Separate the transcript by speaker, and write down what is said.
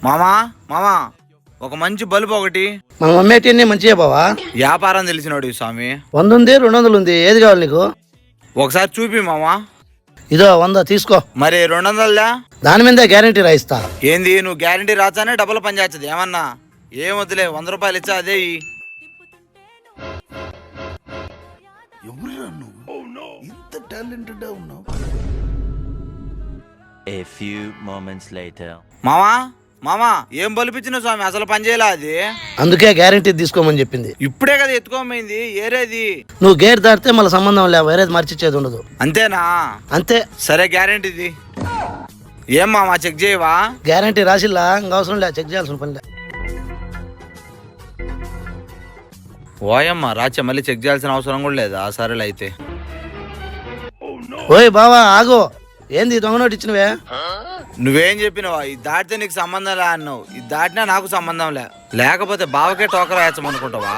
Speaker 1: మామా మామా ఒక మంచి బల్బు ఒకటి.
Speaker 2: మన మమ్మేటి మంచిగా బావా.
Speaker 1: వ్యాపారం తెలిసినోడు స్వామి.
Speaker 2: 100 ఉంది, 200 ఉంది, ఏది కావాలి నీకు?
Speaker 1: ఒకసారి చూపి మామా.
Speaker 2: ఇదో 100 తీసుకో.
Speaker 1: మరి 200లా?
Speaker 2: దాని మీద గ్యారంటీ రాయిస్తా.
Speaker 1: ఏంది నువ్వు గ్యారంటీ రాచానే డబ్బులు పని చేస్తుంది ఏమన్నా? ఏం వద్దులే, 100 రూపాయలు ఇచ్చా అదే.
Speaker 3: ఎవరురా నువ్వు? ఇంత టాలెంటెడ్ ఉన్నావు.
Speaker 4: A few moments later.
Speaker 1: మామా మామా ఏం బలిపించిన స్వామి, అసలు పని చేయలే అది.
Speaker 2: అందుకే గ్యారంటీ తీసుకోమని చెప్పింది.
Speaker 1: ఇప్పుడే కదా ఎత్తుకోమైంది, ఏరేది.
Speaker 2: నువ్వు గేర్ దాటితే మళ్ళీ సంబంధం లే, వేరేది మర్చిచ్చేది ఉండదు.
Speaker 1: అంతేనా?
Speaker 2: అంతే.
Speaker 1: సరే గ్యారంటీది. ఏం మామా చెక్ చేయవా?
Speaker 2: గ్యారంటీ రాసిల్లా, ఇంకా అవసరం లే, చెక్ చేయాల్సిన పనిలే.
Speaker 1: ఓయమ్మ రాచ, మళ్ళీ చెక్ చేయాల్సిన అవసరం కూడా లేదా? సరేలే అయితే.
Speaker 2: ఓయ్ బావా ఆగో, ఏంది దొంగ నోటు ఇచ్చినవే?
Speaker 1: నువ్వేం చెప్పినవా? ఇది దాటితే నీకు సంబంధం లే అన్నావు, ఇది దాటినా నాకు సంబంధం లేకపోతే బావకే టోకరా వేచ్చమనుకుంటావా?